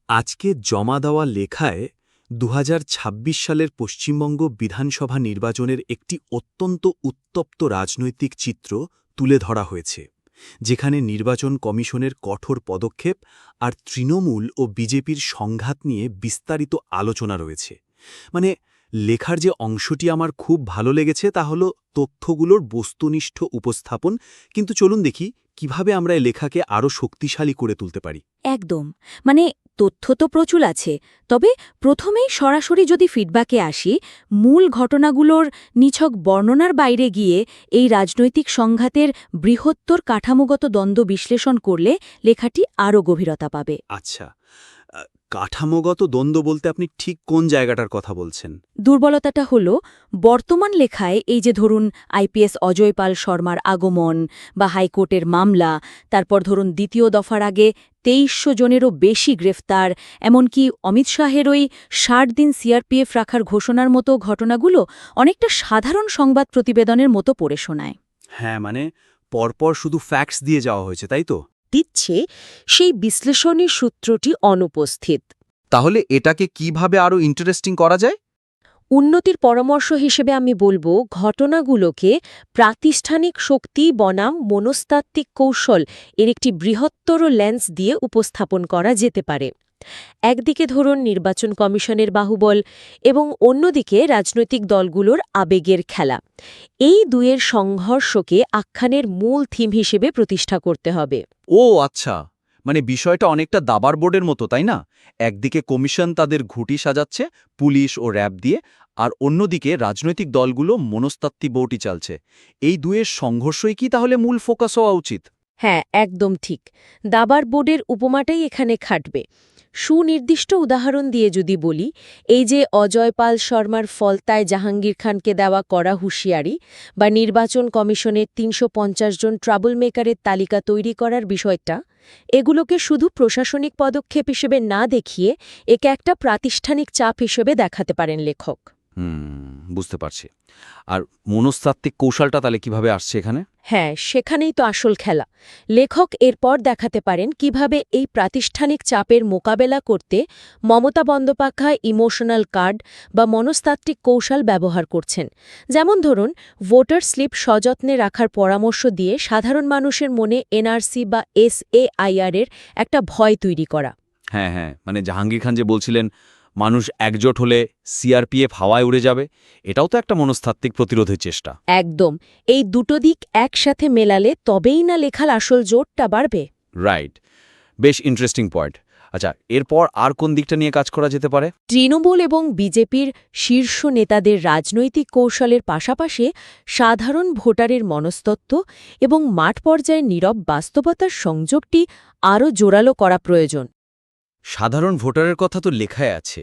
আজকে জমা দেওয়া লেখায় ২০২৬ সালের পশ্চিমবঙ্গ বিধানসভা নির্বাচনের একটি অত্যন্ত উত্তপ্ত রাজনৈতিক চিত্র তুলে ধরা হয়েছে, যেখানে নির্বাচন কমিশনের কঠোর পদক্ষেপ আর তৃণমূল ও বিজেপির সংঘাত নিয়ে বিস্তারিত আলোচনা রয়েছে। মানে, লেখার যে অংশটি আমার খুব ভালো লেগেছে তা হল তথ্যগুলোর বস্তুনিষ্ঠ উপস্থাপন। কিন্তু চলুন দেখি কিভাবে আমরা এই লেখাকে আরও শক্তিশালী করে তুলতে পারি। একদম। মানে তথ্য তো প্রচুর আছে, তবে প্রথমেই সরাসরি যদি ফিডব্যাকে আসি, মূল ঘটনাগুলোর নিছক বর্ণনার বাইরে গিয়ে এই রাজনৈতিক সংঘাতের বৃহত্তর কাঠামোগত দ্বন্দ্ব বিশ্লেষণ করলে লেখাটি আরও গভীরতা পাবে। আচ্ছা, কাঠামোগত দ্বন্দ্ব বলতে আপনি ঠিক কোন জায়গাটার কথা বলছেন? দুর্বলতাটা হল বর্তমান লেখায় এই যে ধরুন আইপিএস অজয় পাল শর্মার আগমন বা হাইকোর্টের মামলা, তারপর ধরুন দ্বিতীয় দফার আগে ২৩০০ জনেরও বেশি গ্রেফতার, এমনকি অমিত শাহের ওই ৬০ দিন সিআরপিএফ রাখার ঘোষণার মতো ঘটনাগুলো অনেকটা সাধারণ সংবাদ প্রতিবেদনের মতো পড়ে শোনায়। হ্যাঁ, মানে পরপর শুধু ফ্যাক্টস দিয়ে যাওয়া হয়েছে, তাই তো? দিচ্ছে সেই বিশ্লেষণী সূত্রটি অনুপস্থিত। তাহলে এটাকে কিভাবে আরও ইন্টারেস্টিং করা যায়? উন্নতির পরামর্শ হিসেবে আমি বলবো, ঘটনাগুলোকে প্রাতিষ্ঠানিক শক্তি বনাম মনস্তাত্ত্বিক কৌশল এর একটি বৃহত্তর লেন্স দিয়ে উপস্থাপন করা যেতে পারে। একদিকে ধরুন নির্বাচন কমিশনের বাহুবল এবং অন্যদিকে রাজনৈতিক দলগুলোর আবেগের খেলা। এই দুয়ের সংঘর্ষকে আখ্যানের মূল থিম হিসেবে প্রতিষ্ঠা করতে হবে। ও আচ্ছা, মানে বিষয়টা অনেকটা দাবার বোর্ডের মতো, তাই না? একদিকে কমিশন তাদের ঘুঁটি সাজাচ্ছে পুলিশ ও র‍্যাব দিয়ে, আর অন্যদিকে রাজনৈতিক দলগুলো মনস্তাত্ত্বিক বউটি চালছে। এই দুয়ের সংঘর্ষই কি তাহলে মূল ফোকাস হওয়া উচিত? হ্যাঁ, একদম ঠিক। দাবার বোর্ডের উপমাটাই এখানে খাটবে। সুনির্দিষ্ট উদাহরণ দিয়ে যদি বলি, এই যে অজয় পাল শর্মার ফলতায় জাহাঙ্গীর খানকে দেওয়া কড়া হুঁশিয়ারি বা নির্বাচন কমিশনের ৩৫০ জন ট্রাবল মেকারের তালিকা তৈরি করার বিষয়টা, এগুলোকে শুধু প্রশাসনিক পদক্ষেপ হিসেবে না দেখিয়ে একে একটা প্রাতিষ্ঠানিক চাপ হিসেবে দেখাতে পারেন লেখক। বুঝতে পারছি। আর মনস্তাত্ত্বিক কৌশলটা তাহলে কিভাবে আসছে এখানে? হ্যাঁ, সেখানেই তো আসল খেলা। লেখক এরপর দেখাতে পারেন কিভাবে এই প্রাতিষ্ঠানিক চাপের মোকাবেলা করতে মমতা বন্দ্যোপাধ্যায় ইমোশনাল কার্ড বা মনস্তাত্ত্বিক কৌশল ব্যবহার করছেন। যেমন ধরুন, ভোটার স্লিপ সযত্নে রাখার পরামর্শ দিয়ে সাধারণ মানুষের মনে এনআরসি বা এসএআইআর এর একটা ভয় তৈরি করা। হ্যাঁ, মানে জাহাঙ্গীর খান যে বলছিলেন মানুষ একজোট হলে সিআরপিএফ হাওয়ায় উড়ে যাবে, এটাও তো একটা মনস্তাত্ত্বিক প্রতিরোধের চেষ্টা। একদম। এই দুটো দিক একসাথে মেলালে তবেই না লেখার আসল জোরটা বাড়বে। রাইট, বেশ ইন্টারেস্টিং পয়েন্ট। আচ্ছা, এরপর আর কোন দিকটা নিয়ে কাজ করা যেতে পারে? তৃণমূল এবং বিজেপির শীর্ষ নেতাদের রাজনৈতিক কৌশলের পাশাপাশি সাধারণ ভোটারের মনস্তত্ত্ব এবং মাঠ পর্যায়ে নীরব বাস্তবতার সংযোগটি আরও জোরালো করা প্রয়োজন। সাধারণ ভোটারের কথা তো লেখায় আছে।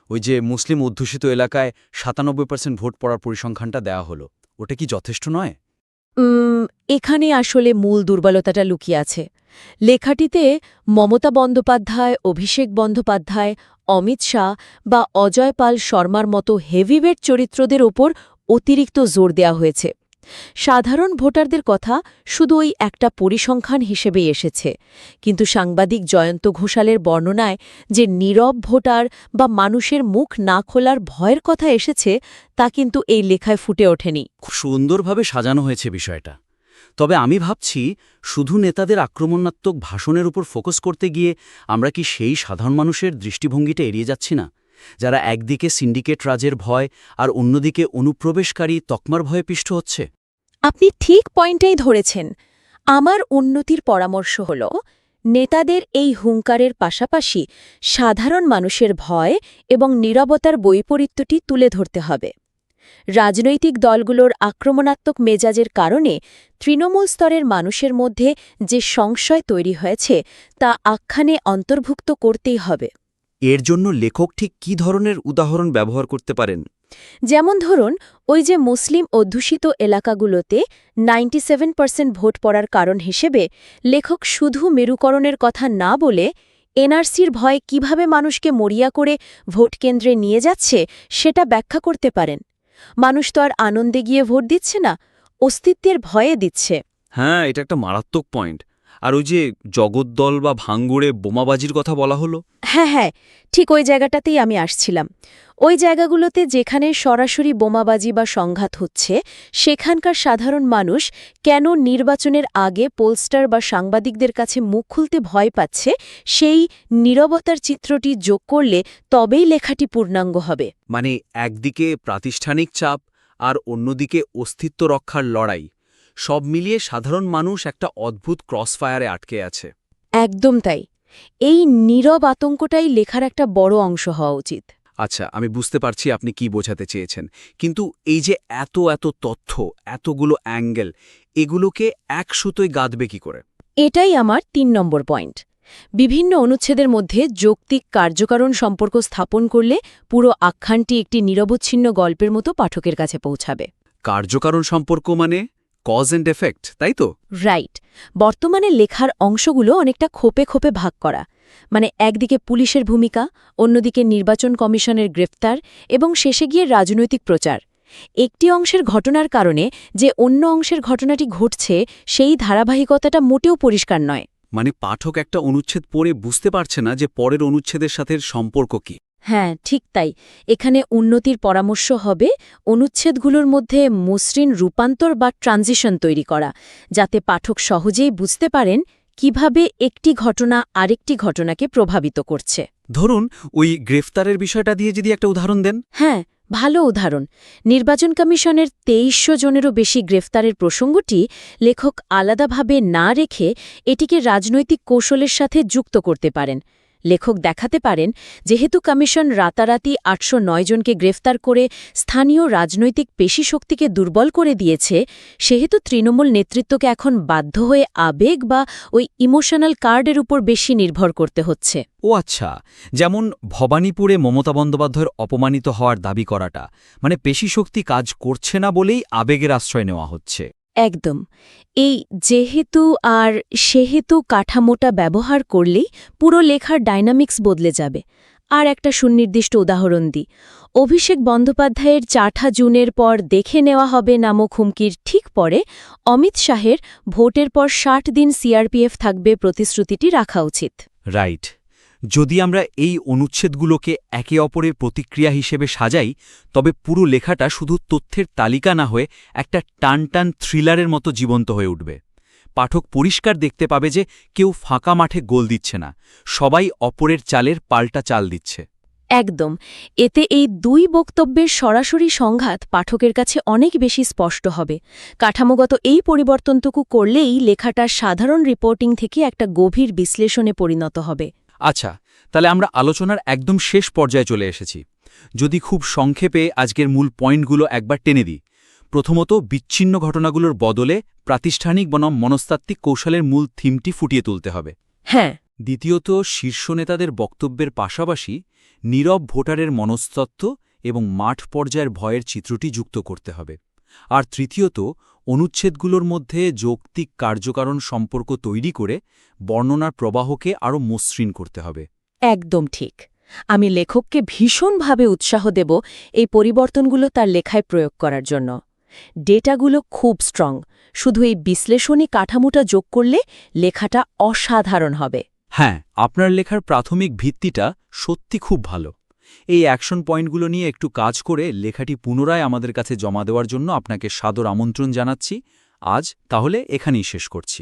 ওই যে মুসলিম অধ্যুষিত এলাকায় ৯৭% ভোট পড়ার পরিসংখ্যানটা দেওয়া হলো, ওটা কি যথেষ্ট নয়? এখানে আসলে মূল দুর্বলতাটা লুকিয়ে আছে। লেখাটিতে মমতা বন্দ্যোপাধ্যায়, অভিষেক বন্দ্যোপাধ্যায়, অমিত শাহ বা অজয় পাল শর্মার মতো হেভিওয়েট চরিত্রদের ওপর অতিরিক্ত জোর দেওয়া হয়েছে। সাধারণ ভোটারদের কথা শুধু ওই একটা পরিসংখ্যান হিসেবেই এসেছে, কিন্তু সাংবাদিক জয়ন্ত ঘোষালের বর্ণনায় যে নীরব ভোটার বা মানুষের মুখ না খোলার ভয়ের কথা এসেছে, তা কিন্তু এই লেখায় ফুটে ওঠেনি। খুব সুন্দরভাবে সাজানো হয়েছে বিষয়টা। তবে আমি ভাবছি, শুধু নেতাদের আক্রমণাত্মক ভাষণের উপর ফোকাস করতে গিয়ে আমরা কি সেই সাধারণ মানুষের দৃষ্টিভঙ্গিটা এড়িয়ে যাচ্ছি না, যারা একদিকে সিন্ডিকেট রাজের ভয় আর অন্যদিকে অনুপ্রবেশকারী তকমার ভয়ে পিষ্ট হচ্ছে? আপনি ঠিক পয়েন্টেই ধরেছেন। আমার উন্নতির পরামর্শ হল, নেতাদের এই হুঙ্কারের পাশাপাশি সাধারণ মানুষের ভয় এবং নীরবতার বৈপরীত্যটি তুলে ধরতে হবে। রাজনৈতিক দলগুলোর আক্রমণাত্মক মেজাজের কারণে তৃণমূল স্তরের মানুষের মধ্যে যে সংশয় তৈরি হয়েছে, তা আখ্যানে অন্তর্ভুক্ত করতেই হবে। এর জন্য লেখক ঠিক কী ধরনের উদাহরণ ব্যবহার করতে পারেন? যেমন ধরুন, ওই যে মুসলিম অধ্যুষিত এলাকাগুলোতে ৯৭% ভোট পড়ার কারণ হিসেবে লেখক শুধু মেরুকরণের কথা না বলে এনআরসির ভয় কিভাবে মানুষকে মরিয়া করে ভোটকেন্দ্রে নিয়ে যাচ্ছে সেটা ব্যাখ্যা করতে পারেন। মানুষ তো আর আনন্দে গিয়ে ভোট দিচ্ছে না, অস্তিত্বের ভয়ে দিচ্ছে। হ্যাঁ, এটা একটা মারাত্মক পয়েন্ট। আর ওই যে জগদ্দল বা ভাঙ্গুড়ে বোমাবাজির কথা বলা হলো? হ্যাঁ হ্যাঁ, ঠিক ওই জায়গাটাতেই আমি আসছিলাম। ওই জায়গাগুলোতে যেখানে সরাসরি বোমাবাজি বা সংঘাত হচ্ছে, সেখানকার সাধারণ মানুষ কেন নির্বাচনের আগে পোলস্টার বা সাংবাদিকদের কাছে মুখ খুলতে ভয় পাচ্ছে, সেই নীরবতার চিত্রটি যোগ করলে তবেই লেখাটি পূর্ণাঙ্গ হবে। মানে একদিকে প্রাতিষ্ঠানিক চাপ আর অন্যদিকে অস্তিত্ব রক্ষার লড়াই, সব মিলিয়ে সাধারণ মানুষ একটা অদ্ভুত ক্রসফায়ারে আটকে আছে। একদম তাই। এই নীরব আতঙ্কটাই লেখার একটা বড় অংশ হওয়া উচিত। আচ্ছা, আমি বুঝতে পারছি আপনি কি বোঝাতে চেয়েছেন, কিন্তু এই যে এত এত তথ্য, এতগুলো অ্যাঙ্গেল, এগুলোকে এক সুতোয় গাঁথবে কি করে? এটাই আমার ৩ নম্বর পয়েন্ট। বিভিন্ন অনুচ্ছেদের মধ্যে যৌক্তিক কার্যকারণ সম্পর্ক স্থাপন করলে পুরো আখ্যানটি একটি নিরবচ্ছিন্ন গল্পের মতো পাঠকের কাছে পৌঁছাবে। কার্যকারণ সম্পর্ক মানে কজ অ্যান্ড এফেক্ট, তাই তো? রাইট। বর্তমানে লেখার অংশগুলো অনেকটা খোপে খোপে ভাগ করা, মানে একদিকে পুলিশের ভূমিকা, অন্যদিকে নির্বাচন কমিশনের গ্রেফতার এবং শেষে গিয়ে রাজনৈতিক প্রচার। একটি অংশের ঘটনার কারণে যে অন্য অংশের ঘটনাটি ঘটছে, সেই ধারাবাহিকতাটা মোটেও পরিষ্কার নয়। মানে পাঠক একটা অনুচ্ছেদ পড়ে বুঝতে পারছে না যে পরের অনুচ্ছেদের সাথে সম্পর্ক কি। হ্যাঁ, ঠিক তাই। এখানে উন্নতির পরামর্শ হবে অনুচ্ছেদগুলোর মধ্যে মসৃণ রূপান্তর বা ট্রানজিশন তৈরি করা, যাতে পাঠক সহজেই বুঝতে পারেন কিভাবে একটি ঘটনা আরেকটি ঘটনাকে প্রভাবিত করছে। ধরুন ওই গ্রেফতারের বিষয়টা দিয়ে যদি একটা উদাহরণ দেন। হ্যাঁ, ভালো উদাহরণ। নির্বাচন কমিশনের ২৩০০ জনেরও বেশি গ্রেফতারের প্রসঙ্গটি লেখক আলাদাভাবে না রেখে এটিকে রাজনৈতিক কৌশলের সাথে যুক্ত করতে পারেন। লেখক দেখাতে পারেন, যেহেতু কমিশন রাতারাতি ৮০৯ জনকে গ্রেফতার করে স্থানীয় রাজনৈতিক পেশিশক্তিকে দুর্বল করে দিয়েছে, সেহেতু তৃণমূল নেতৃত্বকে এখন বাধ্য হয়ে আবেগ বা ওই ইমোশনাল কার্ডের উপর বেশি নির্ভর করতে হচ্ছে। ও আচ্ছা, যেমন ভবানীপুরে মমতা বন্দ্যোপাধ্যায়ের অপমানিত হওয়ার দাবি করাটা, মানে পেশিশক্তি কাজ করছে না বলেই আবেগের আশ্রয় নেওয়া হচ্ছে। একদম। এই যেহেতু আর সেহেতু কাঠামোটা ব্যবহার করলেই পুরো লেখার ডাইনামিক্স বদলে যাবে। আর একটা সুনির্দিষ্ট উদাহরণ দিই। অভিষেক বন্দ্যোপাধ্যায়ের ৪ জুনের পর দেখে নেওয়া হবে নামক হুমকির ঠিক পরে অমিত শাহের ভোটের পর ৬০ দিন সিআরপিএফ থাকবে প্রতিশ্রুতিটি রাখা উচিত। রাইট। যদি আমরা এই অনুচ্ছেদগুলোকে একে অপরের প্রতিক্রিয়া হিসেবে সাজাই, তবে পুরো লেখাটা শুধু তথ্যের তালিকা না হয়ে একটা টানটান থ্রিলারের মতো জীবন্ত হয়ে উঠবে। পাঠক পরিষ্কার দেখতে পাবে যে কেউ ফাঁকা মাঠে গোল দিচ্ছে না, সবাই অপরের চালের পাল্টা চাল দিচ্ছে। একদম। এতে এই দুই বক্তব্যের সরাসরি সংঘাত পাঠকের কাছে অনেক বেশি স্পষ্ট হবে। কাঠামোগত এই পরিবর্তনটুকু করলেই লেখাটা সাধারণ রিপোর্টিং থেকে একটা গভীর বিশ্লেষণে পরিণত হবে। আচ্ছা, তাহলে আমরা আলোচনার একদম শেষ পর্যায়ে চলে এসেছি। যদি খুব সংক্ষেপে আজকের মূল পয়েন্টগুলো একবার টেনে দিই। প্রথমত, বিচ্ছিন্ন ঘটনাগুলোর বদলে প্রাতিষ্ঠানিক বনাম মনস্তাত্ত্বিক কৌশলের মূল থিমটি ফুটিয়ে তুলতে হবে। হ্যাঁ। দ্বিতীয়ত, শীর্ষ নেতাদের বক্তব্যের পাশাপাশি নীরব ভোটারের মনস্তত্ত্ব এবং মাঠ পর্যায়ের ভয়ের চিত্রটি যুক্ত করতে হবে। আর তৃতীয়ত, অনুচ্ছেদগুলোর মধ্যে যৌক্তিক কার্যকারণ সম্পর্ক তৈরি করে বর্ণনার প্রবাহকে আরও মসৃণ করতে হবে। একদম ঠিক। আমি লেখককে ভীষণভাবে উৎসাহ দেব এই পরিবর্তনগুলো তার লেখায় প্রয়োগ করার জন্য। ডেটাগুলো খুব স্ট্রং, শুধু এই বিশ্লেষণী কাঠামোটা যোগ করলে লেখাটা অসাধারণ হবে। হ্যাঁ, আপনার লেখার প্রাথমিক ভিত্তিটা সত্যি খুব ভালো। এই অ্যাকশন পয়েন্টগুলো নিয়ে একটু কাজ করে লেখাটি পুনরায় আমাদের কাছে জমা দেওয়ার জন্য আপনাকে সাদর আমন্ত্রণ জানাচ্ছি। আজ তাহলে এখানেই শেষ করছি।